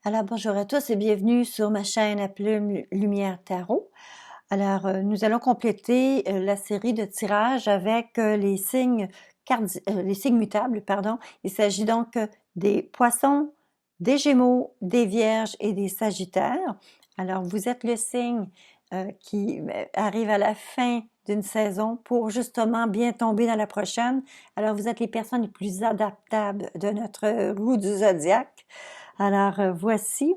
Alors bonjour à tous et bienvenue sur ma chaîne à plume Lumière Tarot. Alors nous allons compléter la série de tirages avec les signes les signes mutables, pardon. Il s'agit donc des Poissons, des Gémeaux, des Vierges et des Sagittaires. Alors vous êtes le signe qui arrive à la fin d'une saison pour justement bien tomber dans la prochaine. Alors vous êtes les personnes les plus adaptables de notre roue du zodiaque. Alors, voici,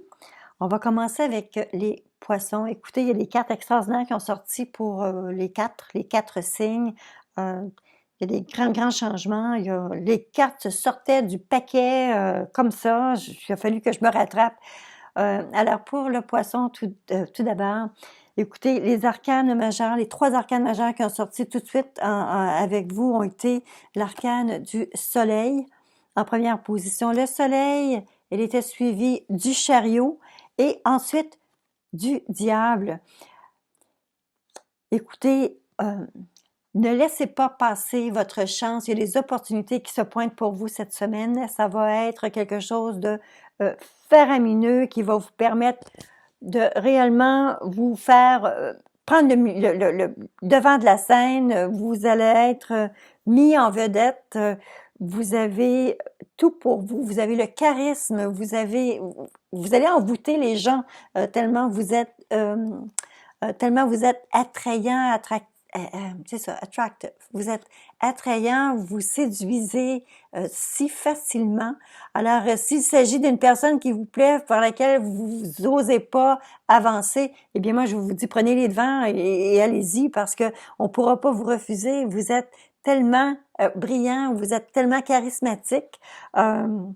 on va commencer avec les poissons. Écoutez, il y a des cartes extraordinaires qui ont sorti pour les quatre signes. Il y a des grands changements. Les cartes sortaient du paquet comme ça. Il a fallu que je me rattrape. Alors, pour le poisson, tout d'abord, écoutez, les arcanes majeurs, les 3 arcanes majeurs qui ont sorti tout de suite avec vous ont été l'arcane du soleil en première position. Le soleil, il était suivi du chariot et ensuite du diable. Écoutez, ne laissez pas passer votre chance. Il y a des opportunités qui se pointent pour vous cette semaine. Ça va être quelque chose de faramineux qui va vous permettre de réellement vous faire prendre le devant de la scène. Vous allez être mis en vedette. Vous avez tout pour vous. Vous avez le charisme. Vous allez envoûter les gens tellement vous êtes attrayant, c'est ça, attractive. Vous êtes attrayant, vous séduisez si facilement. Alors, s'il s'agit d'une personne qui vous plaît, par laquelle vous n'osez pas avancer, eh bien moi, je vous dis, prenez les devants et allez-y parce que on pourra pas vous refuser. Vous êtes tellement brillant, vous êtes tellement charismatique. Le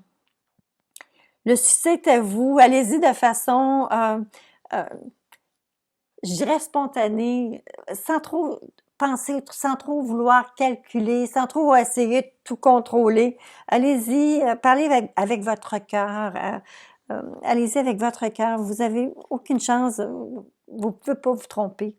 succès est à vous. Allez-y de façon je dirais spontanée, sans trop penser, sans trop vouloir calculer, sans trop essayer de tout contrôler. Allez-y, parlez avec votre cœur. Allez-y avec votre cœur. Vous avez aucune chance. Vous pouvez pas vous tromper.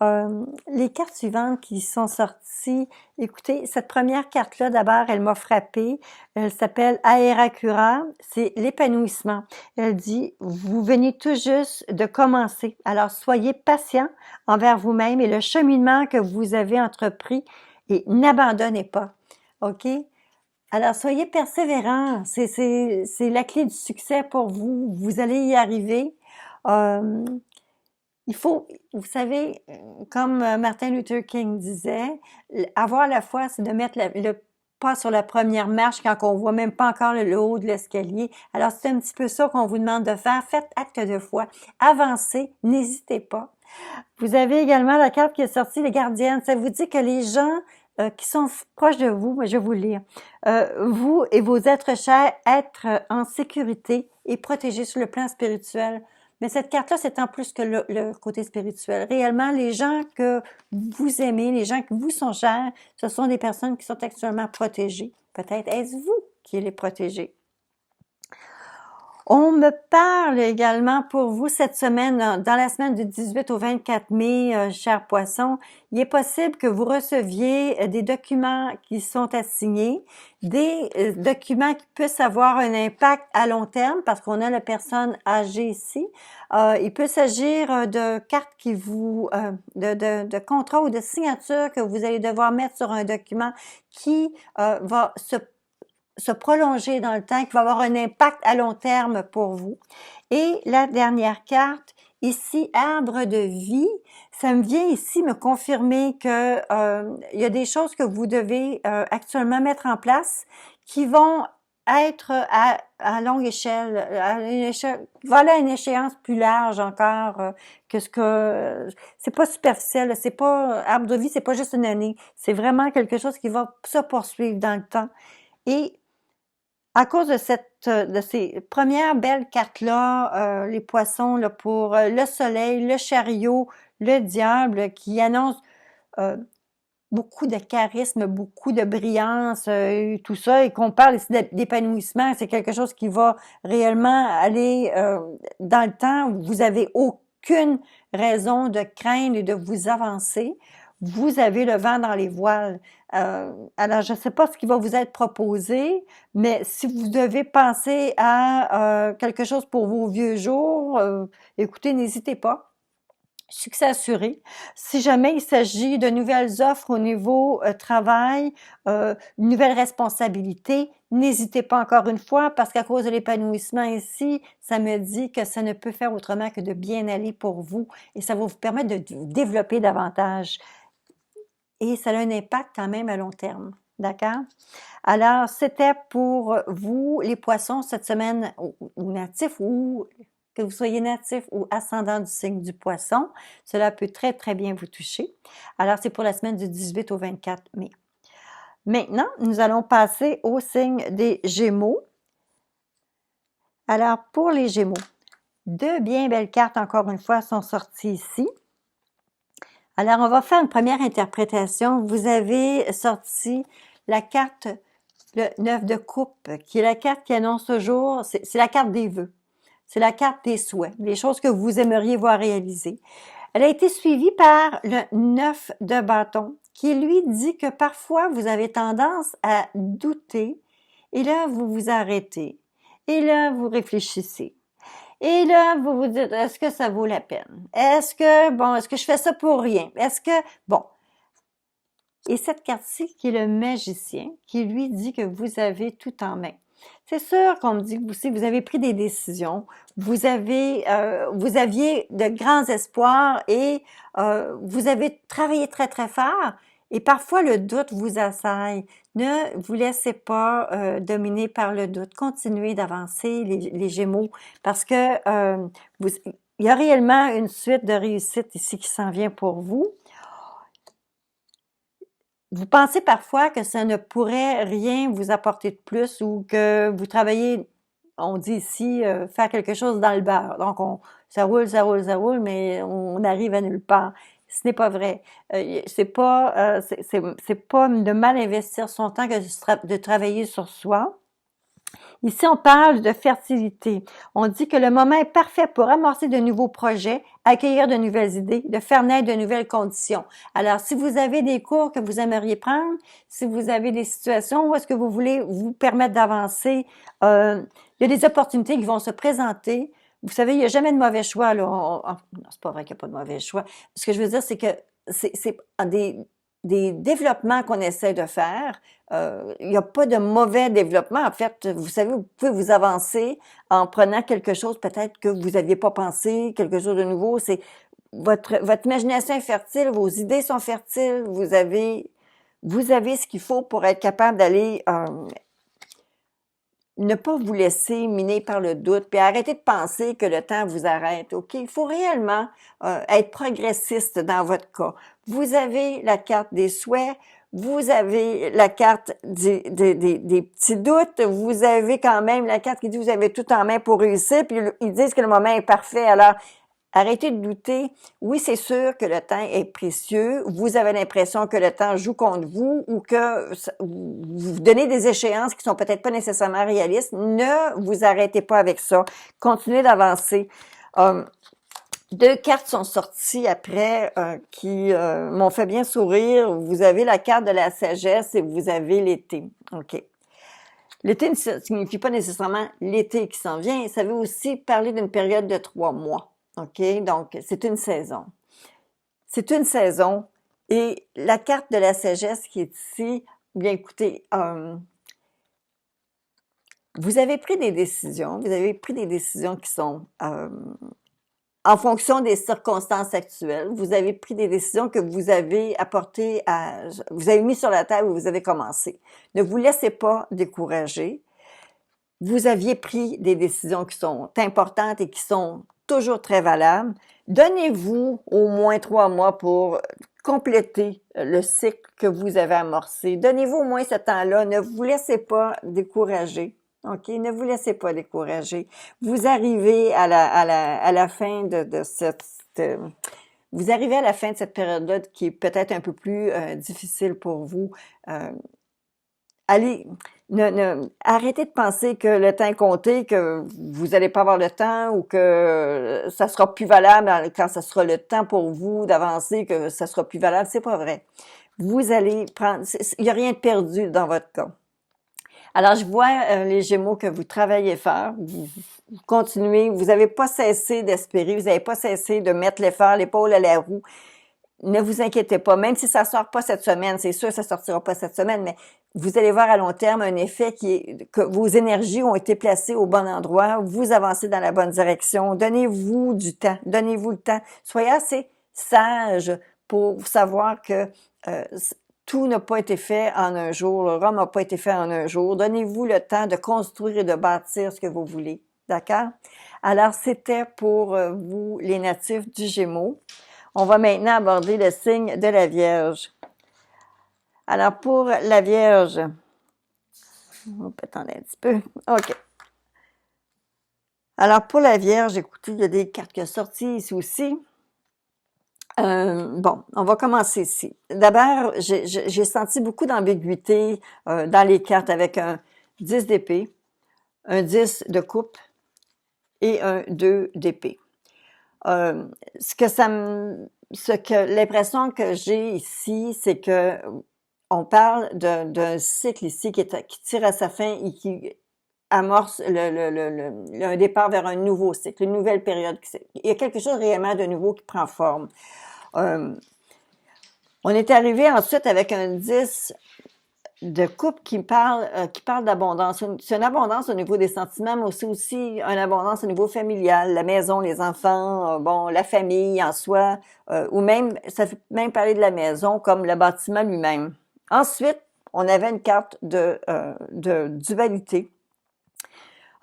Les cartes suivantes qui sont sorties, écoutez, cette première carte-là, d'abord, elle m'a frappée. Elle s'appelle Aerakura, c'est l'épanouissement. Elle dit, vous venez tout juste de commencer, alors soyez patient envers vous-même et le cheminement que vous avez entrepris et n'abandonnez pas, ok? Alors, soyez persévérants, c'est la clé du succès pour vous, vous allez y arriver. Il faut, vous savez, comme Martin Luther King disait, avoir la foi, c'est de mettre le pas sur la première marche quand on voit même pas encore le haut de l'escalier. Alors, c'est un petit peu ça qu'on vous demande de faire. Faites acte de foi. Avancez, n'hésitez pas. Vous avez également la carte qui est sortie, les gardiennes. Ça vous dit que les gens qui sont proches de vous, je vais vous lire, vous et vos êtres chers, être en sécurité et protégés sur le plan spirituel. Mais cette carte-là, c'est en plus que le côté spirituel. Réellement, les gens que vous aimez, les gens qui vous sont chers, ce sont des personnes qui sont actuellement protégées. Peut-être est-ce vous qui les protégez. On me parle également pour vous cette semaine, dans la semaine du 18 au 24 mai, chers poissons, il est possible que vous receviez des documents qui sont assignés, des documents qui puissent avoir un impact à long terme, parce qu'on a la personne âgée ici. Il peut s'agir de cartes qui vous, de contrats ou de signatures que vous allez devoir mettre sur un document qui va se prolonger dans le temps, qui va avoir un impact à long terme pour vous. Et la dernière carte, ici, arbre de vie, ça me vient ici me confirmer que il y a des choses que vous devez actuellement mettre en place qui vont être à longue échelle, voilà une échéance plus large encore que ce que c'est pas superficiel, c'est pas arbre de vie, c'est pas juste une année, c'est vraiment quelque chose qui va se poursuivre dans le temps. Et à cause de ces premières belles cartes-là, les poissons là, pour le soleil, le chariot, le diable, qui annoncent beaucoup de charisme, beaucoup de brillance, tout ça, et qu'on parle ici d'épanouissement, c'est quelque chose qui va réellement aller dans le temps où vous avez aucune raison de craindre et de vous avancer. vous avez le vent dans les voiles. Alors, je ne sais pas ce qui va vous être proposé, mais si vous devez penser à quelque chose pour vos vieux jours, écoutez, n'hésitez pas. Succès assuré. Si jamais il s'agit de nouvelles offres au niveau travail, une nouvelle responsabilité, n'hésitez pas encore une fois parce qu'à cause de l'épanouissement ici, ça me dit que ça ne peut faire autrement que de bien aller pour vous et ça va vous permettre de vous développer davantage. Et ça a un impact quand même à long terme. D'accord? Alors, c'était pour vous, les poissons, cette semaine, ou natifs, ou que vous soyez natif ou ascendant du signe du poisson. Cela peut très, très bien vous toucher. Alors, c'est pour la semaine du 18 au 24 mai. Maintenant, nous allons passer au signe des Gémeaux. Alors, pour les Gémeaux, deux bien belles cartes, encore une fois, sont sorties ici. Alors, on va faire une première interprétation. Vous avez sorti la carte, le 9 de coupe, qui est la carte qui annonce toujours, c'est la carte des vœux. C'est la carte des souhaits, les choses que vous aimeriez voir réalisées. Elle a été suivie par le 9 de bâton, qui lui dit que parfois vous avez tendance à douter, et là vous vous arrêtez, et là vous réfléchissez. Et là, vous vous dites, est-ce que ça vaut la peine? Est-ce que je fais ça pour rien? Bon. Et cette carte-ci, qui est le magicien, qui lui dit que vous avez tout en main. C'est sûr qu'on me dit que si vous avez pris des décisions, vous aviez de grands espoirs et vous avez travaillé très, très fort et parfois le doute vous assaille. Ne vous laissez pas dominer par le doute. Continuez d'avancer, les Gémeaux, parce que il y a réellement une suite de réussite ici qui s'en vient pour vous. Vous pensez parfois que ça ne pourrait rien vous apporter de plus ou que vous travaillez, on dit ici, faire quelque chose dans le beurre. Donc, ça roule, ça roule, ça roule, mais on arrive à nulle part. Ce n'est pas vrai. C'est pas de mal investir son temps que de travailler sur soi. Ici, on parle de fertilité. On dit que le moment est parfait pour amorcer de nouveaux projets, accueillir de nouvelles idées, de faire naître de nouvelles conditions. Alors, si vous avez des cours que vous aimeriez prendre, si vous avez des situations où est-ce que vous voulez vous permettre d'avancer, il y a des opportunités qui vont se présenter. Vous savez, il n'y a jamais de mauvais choix, là. Non, c'est pas vrai qu'il n'y a pas de mauvais choix. Ce que je veux dire, c'est que c'est des développements qu'on essaie de faire. Il n'y a pas de mauvais développement. En fait, vous savez, vous pouvez vous avancer en prenant quelque chose peut-être que vous n'aviez pas pensé, quelque chose de nouveau. C'est votre imagination est fertile, vos idées sont fertiles, vous avez ce qu'il faut pour être capable d'aller ne pas vous laisser miner par le doute, puis arrêter de penser que le temps vous arrête, OK? Il faut réellement être progressiste dans votre cas. Vous avez la carte des souhaits, vous avez la carte des petits doutes, vous avez quand même la carte qui dit que vous avez tout en main pour réussir, puis ils disent que le moment est parfait. Alors, arrêtez de douter. Oui, c'est sûr que le temps est précieux. Vous avez l'impression que le temps joue contre vous ou que vous donnez des échéances qui sont peut-être pas nécessairement réalistes. Ne vous arrêtez pas avec ça. Continuez d'avancer. Deux cartes sont sorties après qui m'ont fait bien sourire. Vous avez la carte de la sagesse et vous avez l'été. OK. L'été ne signifie pas nécessairement l'été qui s'en vient. Ça veut aussi parler d'une période de 3 mois. OK? Donc, c'est une saison. C'est une saison. Et la carte de la sagesse qui est ici, bien écoutez, vous avez pris des décisions. Vous avez pris des décisions qui sont en fonction des circonstances actuelles. Vous avez pris des décisions que vous avez vous avez mis sur la table où vous avez commencé. Ne vous laissez pas décourager. Vous aviez pris des décisions qui sont importantes et qui sont toujours très valables. Donnez-vous au moins 3 mois pour compléter le cycle que vous avez amorcé. Donnez-vous au moins ce temps-là. Ne vous laissez pas décourager. OK? Ne vous laissez pas décourager. Vous arrivez à la fin de cette vous arrivez à la fin de cette période-là qui est peut-être un peu plus difficile pour vous. allez, arrêtez de penser que le temps est compté, que vous n'allez pas avoir le temps ou que ça sera plus valable quand ça sera le temps pour vous d'avancer, que ça sera plus valable. C'est pas vrai. Vous allez prendre, il n'y a rien de perdu dans votre cas. Alors, je vois les Gémeaux que vous travaillez fort, vous continuez, vous n'avez pas cessé d'espérer, vous n'avez pas cessé de mettre l'effort, l'épaule à la roue. Ne vous inquiétez pas, même si ça sort pas cette semaine, c'est sûr que ça sortira pas cette semaine, mais vous allez voir à long terme un effet qui est que vos énergies ont été placées au bon endroit, vous avancez dans la bonne direction. Donnez-vous du temps, donnez-vous le temps. Soyez assez sage pour savoir que tout n'a pas été fait en un jour, le Rome n'a pas été fait en un jour. Donnez-vous le temps de construire et de bâtir ce que vous voulez. D'accord? Alors, c'était pour vous, les natifs du Gémeaux. On va maintenant aborder le signe de la Vierge. Alors, pour la Vierge, on peut attendre un petit peu. OK. Alors, pour la Vierge, écoutez, il y a des cartes qui sont sorties ici aussi. Bon, on va commencer ici. D'abord, j'ai senti beaucoup d'ambiguïté dans les cartes avec un 10 d'épée, un 10 de coupe et un 2 d'épée. L'impression que j'ai ici, c'est que on parle d'un cycle ici qui tire à sa fin et qui amorce un départ vers un nouveau cycle, une nouvelle période. Il y a quelque chose réellement de nouveau qui prend forme. On est arrivé ensuite avec un 10 de couple qui parle d'abondance. C'est une abondance au niveau des sentiments, mais aussi une abondance au niveau familial, la maison, les enfants, bon, la famille en soi, ou même, ça fait même parler de la maison comme le bâtiment lui-même. Ensuite, on avait une carte de dualité.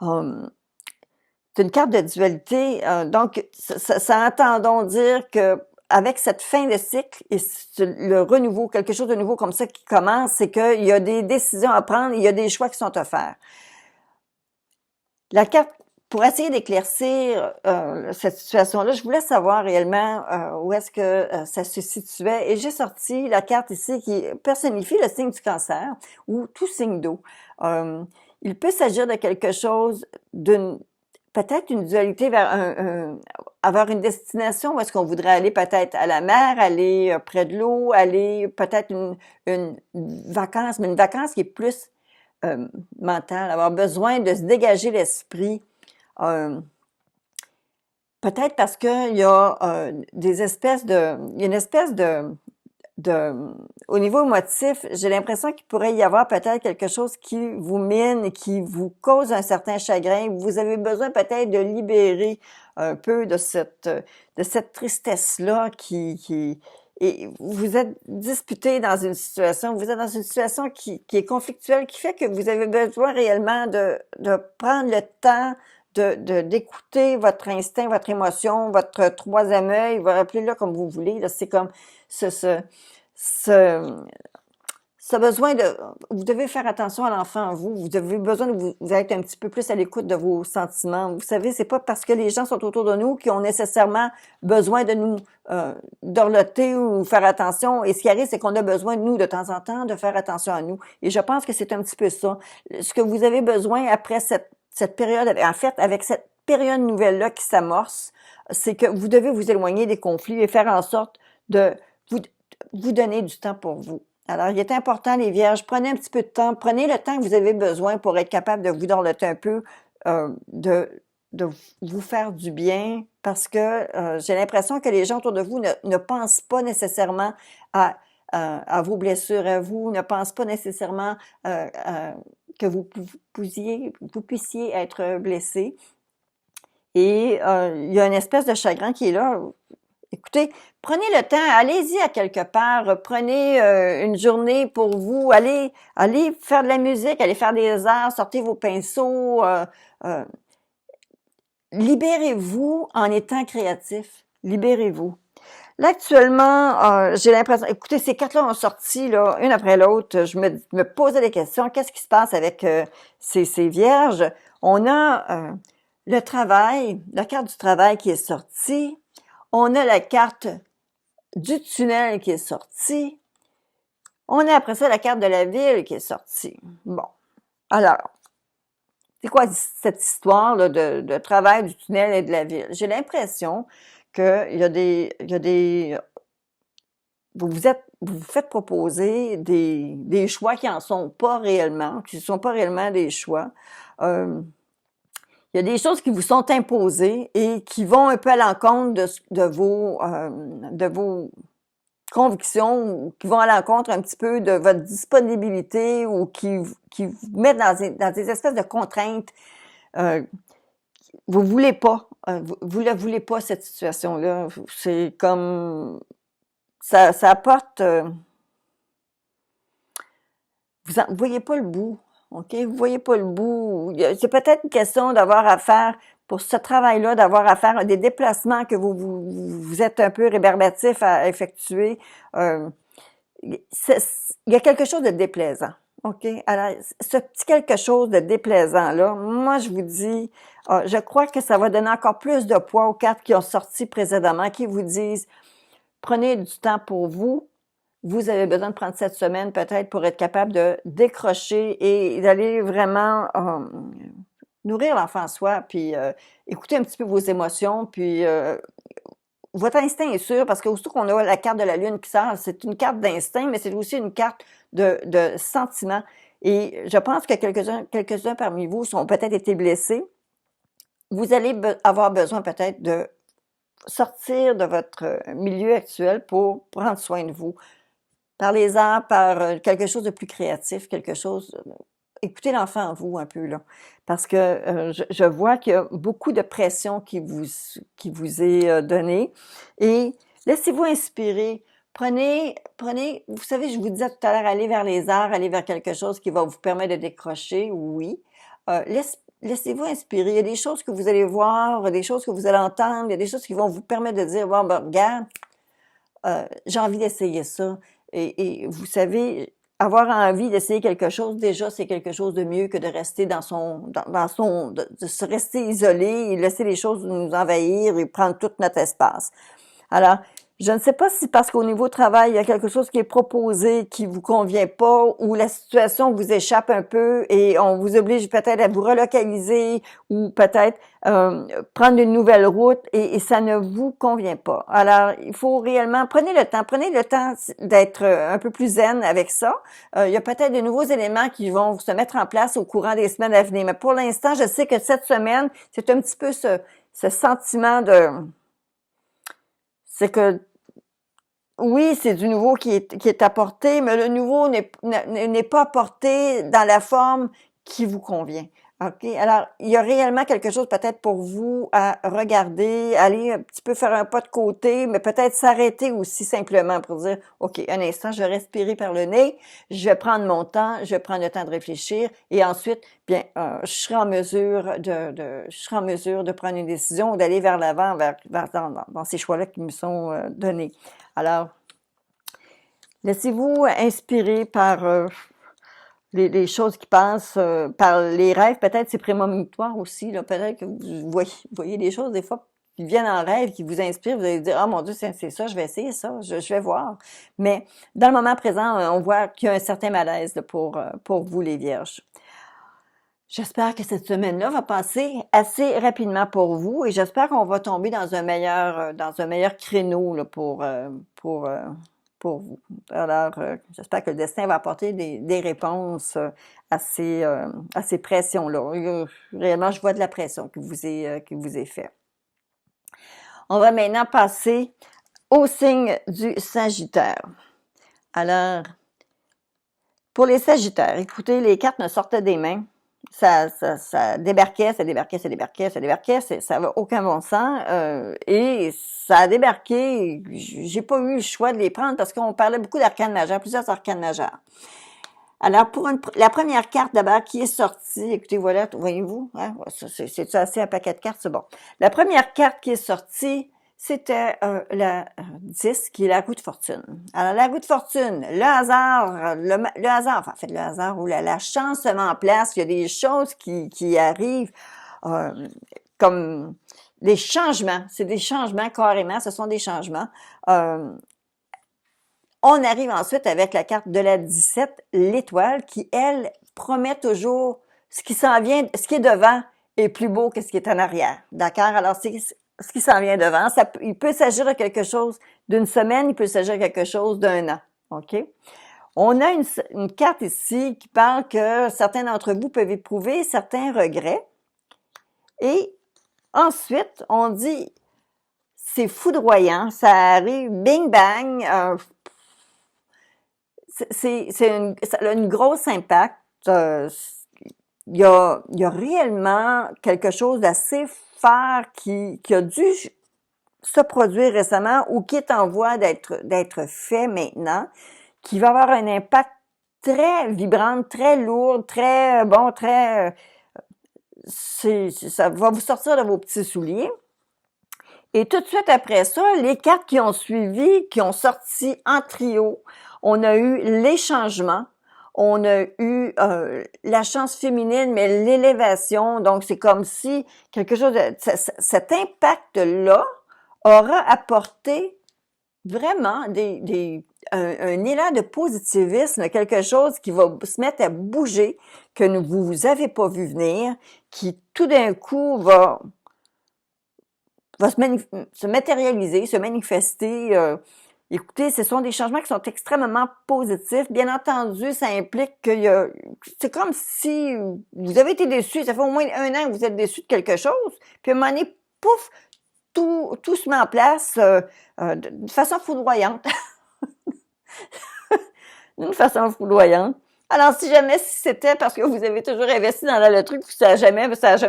C'est une carte de dualité, donc ça entend dire que avec cette fin de cycle et le renouveau, quelque chose de nouveau comme ça qui commence, c'est qu'il y a des décisions à prendre, il y a des choix qui sont à faire. La carte, pour essayer d'éclaircir cette situation-là, je voulais savoir réellement où est-ce que ça se situait et j'ai sorti la carte ici qui personnifie le signe du Cancer ou tout signe d'eau. Il peut s'agir de quelque chose peut-être une dualité vers avoir une destination où est-ce qu'on voudrait aller peut-être à la mer, aller près de l'eau, aller peut-être une vacance, mais une vacance qui est plus mentale, avoir besoin de se dégager l'esprit. Peut-être parce qu'il y a il y a une espèce au niveau émotif, j'ai l'impression qu'il pourrait y avoir peut-être quelque chose qui vous mine et qui vous cause un certain chagrin. Vous avez besoin peut-être de libérer un peu de cette tristesse-là et vous êtes disputé dans une situation, vous êtes dans une situation qui est conflictuelle, qui fait que vous avez besoin réellement de prendre le temps d'écouter votre instinct, votre émotion, votre troisième œil, vous appelez-le comme vous voulez, là, c'est comme ce besoin vous devez faire attention à l'enfant en vous, vous avez besoin de vous être un petit peu plus à l'écoute de vos sentiments. Vous savez, c'est pas parce que les gens sont autour de nous qui ont nécessairement besoin de nous dorloter ou faire attention. Et ce qui arrive, c'est qu'on a besoin de nous de temps en temps de faire attention à nous. Et je pense que c'est un petit peu ça. Ce que vous avez besoin après cette période, en fait, avec cette période nouvelle-là qui s'amorce, c'est que vous devez vous éloigner des conflits et faire en sorte de vous donner du temps pour vous. Alors, il est important, les Vierges, prenez un petit peu de temps, prenez le temps que vous avez besoin pour être capable de vous dorloter un peu, de vous faire du bien, parce que j'ai l'impression que les gens autour de vous ne pensent pas nécessairement à vos blessures à vous, ne pensent pas nécessairement que vous puissiez être blessé. Et il y a une espèce de chagrin qui est là. Écoutez, prenez le temps, allez-y à quelque part, prenez une journée pour vous, allez faire de la musique, allez faire des arts, sortez vos pinceaux, libérez-vous en étant créatif, libérez-vous. Là, actuellement, j'ai l'impression, écoutez, ces cartes-là ont sorti, là, une après l'autre, je me posais des questions, qu'est-ce qui se passe avec ces vierges? On a le travail, la carte du travail qui est sortie, on a la carte du tunnel qui est sortie. On a après ça la carte de la ville qui est sortie. Bon. Alors, c'est quoi cette histoire là, de travail du tunnel et de la ville? J'ai l'impression qu'il y a des vous vous faites proposer des choix qui en sont pas réellement, qui ne sont pas réellement des choix. Euh, il y a des choses qui vous sont imposées et qui vont un peu à l'encontre de vos convictions, ou qui vont à l'encontre un petit peu de votre disponibilité ou qui vous mettent dans des espèces de contraintes. Euh, vous voulez pas, vous la voulez pas cette situation-là. C'est comme ça apporte. Vous voyez pas le bout, OK? Vous voyez pas le bout. C'est peut-être une question d'avoir à faire, pour ce travail-là, d'avoir à faire des déplacements que vous êtes un peu rébarbatif à effectuer. Euh, il y a quelque chose de déplaisant, OK? Alors, ce petit quelque chose de déplaisant-là, moi, je vous dis, je crois que ça va donner encore plus de poids aux cartes qui ont sorti précédemment, qui vous disent, prenez du temps pour vous. Vous avez besoin de prendre cette semaine peut-être pour être capable de décrocher et d'aller vraiment nourrir l'enfant en soi, puis écouter un petit peu vos émotions, puis votre instinct est sûr, parce que aussitôt qu'on a la carte de la lune qui sort, c'est une carte d'instinct, mais c'est aussi une carte de sentiment. Et je pense que quelques-uns parmi vous ont peut-être été blessés. Vous allez avoir besoin peut-être de sortir de votre milieu actuel pour prendre soin de vous. Parlez-en par quelque chose de plus créatif, quelque chose. Écoutez l'enfant en vous un peu là, parce que je vois qu'il y a beaucoup de pression qui vous est donnée et laissez-vous inspirer. Vous savez, je vous disais tout à l'heure, aller vers les arts, aller vers quelque chose qui va vous permettre de décrocher, oui. Laissez-vous inspirer. Il y a des choses que vous allez voir, des choses que vous allez entendre, il y a des choses qui vont vous permettre de dire, bon, ben, regarde, j'ai envie d'essayer ça. Et vous savez, avoir envie d'essayer quelque chose, déjà, c'est quelque chose de mieux que de rester de se rester isolé et laisser les choses nous envahir et prendre tout notre espace. Alors, je ne sais pas si parce qu'au niveau travail, il y a quelque chose qui est proposé qui vous convient pas ou la situation vous échappe un peu et on vous oblige peut-être à vous relocaliser ou peut-être prendre une nouvelle route et ça ne vous convient pas. Alors, il faut réellement, prenez le temps d'être un peu plus zen avec ça. Il y a peut-être de nouveaux éléments qui vont se mettre en place au courant des semaines à venir. Mais pour l'instant, je sais que cette semaine, c'est un petit peu ce sentiment c'est que oui, c'est du nouveau qui est apporté, mais le nouveau n'est pas apporté dans la forme qui vous convient. OK? Alors, il y a réellement quelque chose peut-être pour vous à regarder, aller un petit peu faire un pas de côté, mais peut-être s'arrêter aussi simplement pour dire, OK, un instant, je vais respirer par le nez, je vais prendre mon temps, je vais prendre le temps de réfléchir et ensuite, bien, je serai en mesure je serai en mesure de prendre une décision ou d'aller vers l'avant, dans ces choix-là qui me sont donnés. Alors, laissez-vous inspirer par les choses qui passent, par les rêves. Peut-être c'est prémonitoire aussi. Là, peut-être que vous voyez des choses des fois qui viennent en rêve, qui vous inspirent. Vous allez dire, ah mon Dieu, c'est ça, je vais essayer ça, je vais voir. Mais dans le moment présent, on voit qu'il y a un certain malaise là, pour vous, les vierges. J'espère que cette semaine-là va passer assez rapidement pour vous et j'espère qu'on va tomber dans un meilleur créneau là, pour vous. Alors, j'espère que le destin va apporter des réponses à ces pressions-là. Réellement, je vois de la pression qui vous est faite. On va maintenant passer au signe du Sagittaire. Alors, pour les Sagittaires, écoutez, les cartes me sortaient des mains. Ça débarquait, ça n'avait aucun bon sens. Et ça a débarqué, j'ai pas eu le choix de les prendre parce qu'on parlait beaucoup d'arcanes majeures, plusieurs arcanes majeures. Alors, la première carte d'abord qui est sortie, écoutez, voilà, voyez-vous, hein, c'est assez un paquet de cartes, c'est bon. La première carte qui est sortie, c'était la 10, qui est la roue de fortune. Alors, la roue de fortune, le hasard, enfin, en fait, le hasard ou la chance se met en place, il y a des choses qui arrivent comme des changements, c'est des changements carrément, ce sont des changements. On arrive ensuite avec la carte de la 17, l'étoile, qui, elle, promet toujours ce qui s'en vient, ce qui est devant est plus beau que ce qui est en arrière. D'accord? Alors, c'est ce qui s'en vient devant. Il peut s'agir de quelque chose d'une semaine, il peut s'agir de quelque chose d'un an. OK? On a une carte ici qui parle que certains d'entre vous peuvent éprouver certains regrets. Et ensuite, on dit, c'est foudroyant, ça arrive, bing bang, ça a une grosse impact. Il y a réellement quelque chose d'assez fort qui a dû se produire récemment ou qui est en voie d'être fait maintenant, qui va avoir un impact très vibrant, très lourd, très bon, très ça va vous sortir de vos petits souliers. Et tout de suite après ça, les cartes qui ont suivi, qui ont sorti en trio, on a eu les changements, on a eu la chance féminine, mais l'élévation. Donc, c'est comme si quelque chose cet impact-là aura apporté vraiment un élan de positivisme, quelque chose qui va se mettre à bouger, que vous avez pas vu venir, qui tout d'un coup va se matérialiser, se manifester. Écoutez, ce sont des changements qui sont extrêmement positifs. Bien entendu, ça implique c'est comme si vous avez été déçu. Ça fait au moins un an que vous êtes déçu de quelque chose. Puis à un moment donné, pouf, tout se met en place d'une façon foudroyante. D'une façon foudroyante. Alors, si c'était parce que vous avez toujours investi dans le truc, ça a jamais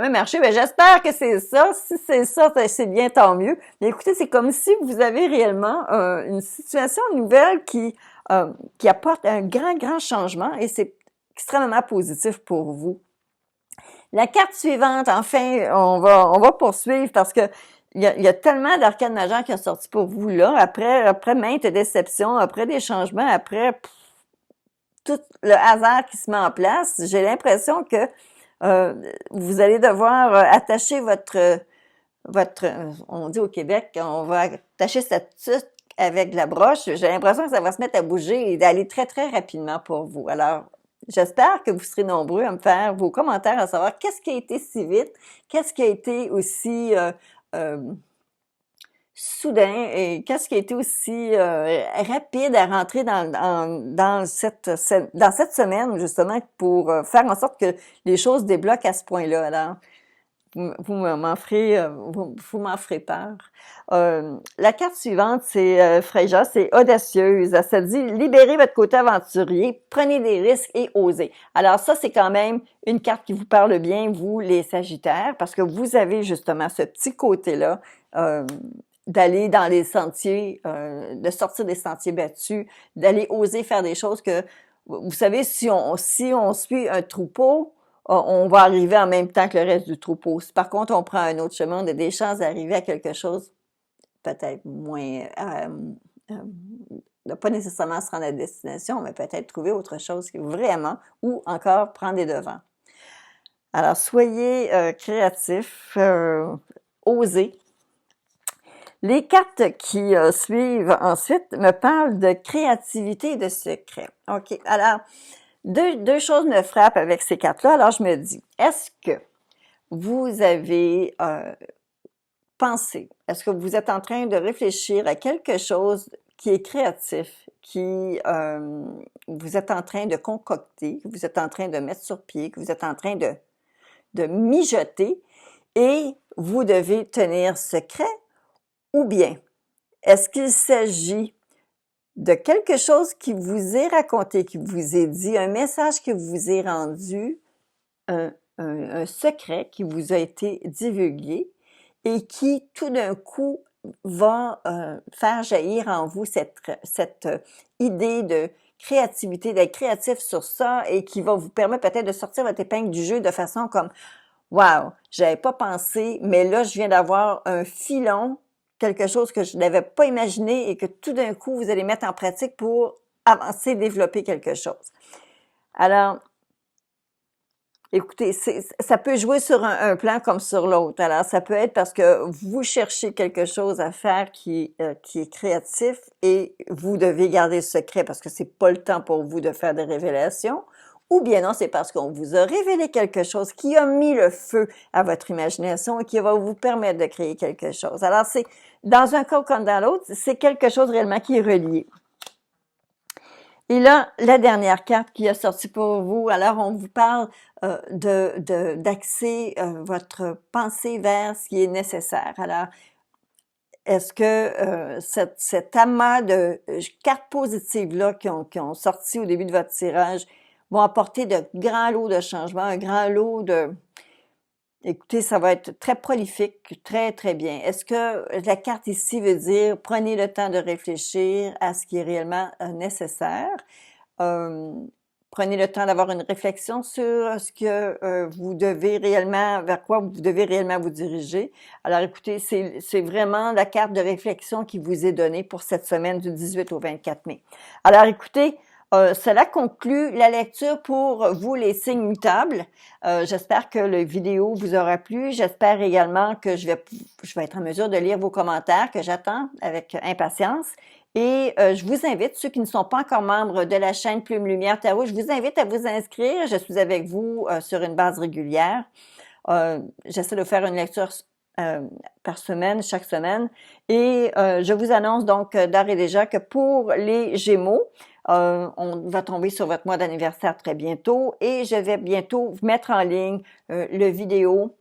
marché, ben j'espère que c'est ça. Si c'est ça, c'est bien, tant mieux. Mais écoutez, c'est comme si vous avez réellement une situation nouvelle qui apporte un grand changement et c'est extrêmement positif pour vous. La carte suivante, enfin, on va poursuivre parce que il y a tellement d'arcades majeures qui ont sorti pour vous là, après maintes déceptions, après des changements, après tout le hasard qui se met en place. J'ai l'impression que vous allez devoir attacher votre, on dit au Québec, on va attacher cette tuque avec de la broche. J'ai l'impression que ça va se mettre à bouger et d'aller très rapidement pour vous. Alors, j'espère que vous serez nombreux à me faire vos commentaires, à savoir qu'est-ce qui a été si vite, qu'est-ce qui a été aussi soudain et qu'est-ce qui a été aussi rapide à rentrer dans cette semaine, justement, pour faire en sorte que les choses débloquent à ce point-là. Alors, vous m'en ferez peur. La carte suivante, c'est Freja, c'est audacieuse. Ça dit libérez votre côté aventurier, prenez des risques et osez. Alors ça, c'est quand même une carte qui vous parle bien, vous les Sagittaires, parce que vous avez justement ce petit côté-là d'aller dans les sentiers, de sortir des sentiers battus, d'aller oser faire des choses que, vous savez, si on suit un troupeau, on va arriver en même temps que le reste du troupeau. Si par contre on prend un autre chemin, on a des chances d'arriver à quelque chose peut-être moins, de pas nécessairement se rendre à la destination, mais peut-être trouver autre chose qui vraiment, ou encore prendre des devants. Alors soyez créatifs, osez. Les cartes qui suivent ensuite me parlent de créativité et de secret. OK, alors deux choses me frappent avec ces cartes-là. Alors, je me dis, est-ce que vous avez pensé, est-ce que vous êtes en train de réfléchir à quelque chose qui est créatif, qui vous êtes en train de concocter, que vous êtes en train de mettre sur pied, que vous êtes en train de mijoter et vous devez tenir secret? Ou bien, est-ce qu'il s'agit de quelque chose qui vous est raconté, qui vous est dit, un message qui vous est rendu, un secret qui vous a été divulgué et qui, tout d'un coup, va faire jaillir en vous cette idée de créativité, d'être créatif sur ça et qui va vous permettre peut-être de sortir votre épingle du jeu de façon comme « Wow, j'avais pas pensé, mais là, je viens d'avoir un filon quelque chose que je n'avais pas imaginé et que tout d'un coup, vous allez mettre en pratique pour avancer, développer quelque chose. » Alors, écoutez, ça peut jouer sur un plan comme sur l'autre. Alors, ça peut être parce que vous cherchez quelque chose à faire qui est créatif et vous devez garder ce secret parce que c'est pas le temps pour vous de faire des révélations. Ou bien non, c'est parce qu'on vous a révélé quelque chose qui a mis le feu à votre imagination et qui va vous permettre de créer quelque chose. Alors, c'est dans un cas comme dans l'autre, c'est quelque chose réellement qui est relié. Et là, la dernière carte qui a sorti pour vous, alors on vous parle d'axer votre pensée vers ce qui est nécessaire. Alors, est-ce que cet amas de cartes positives-là qui ont sorti au début de votre tirage vont apporter de grands lots de changements, un grand lot de... Écoutez, ça va être très prolifique, très, très bien. Est-ce que la carte ici veut dire prenez le temps de réfléchir à ce qui est réellement nécessaire? Prenez le temps d'avoir une réflexion sur ce que vous devez réellement, vers quoi vous devez réellement vous diriger. Alors écoutez, c'est vraiment la carte de réflexion qui vous est donnée pour cette semaine du 18 au 24 mai. Alors écoutez, cela conclut la lecture pour vous, les signes mutables. J'espère que la vidéo vous aura plu. J'espère également que je vais être en mesure de lire vos commentaires que j'attends avec impatience. Et je vous invite, ceux qui ne sont pas encore membres de la chaîne Plume Lumière Tarot, je vous invite à vous inscrire. Je suis avec vous sur une base régulière. J'essaie de faire une lecture par semaine, chaque semaine. Et je vous annonce donc d'ores et déjà que pour les Gémeaux, on va tomber sur votre mois d'anniversaire très bientôt et je vais bientôt vous mettre en ligne le vidéo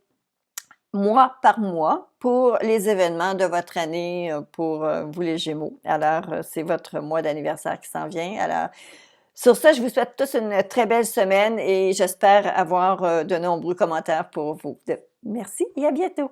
mois par mois pour les événements de votre année pour vous les Gémeaux. Alors, c'est votre mois d'anniversaire qui s'en vient. Alors, sur ça, je vous souhaite tous une très belle semaine et j'espère avoir de nombreux commentaires pour vous. Merci et à bientôt!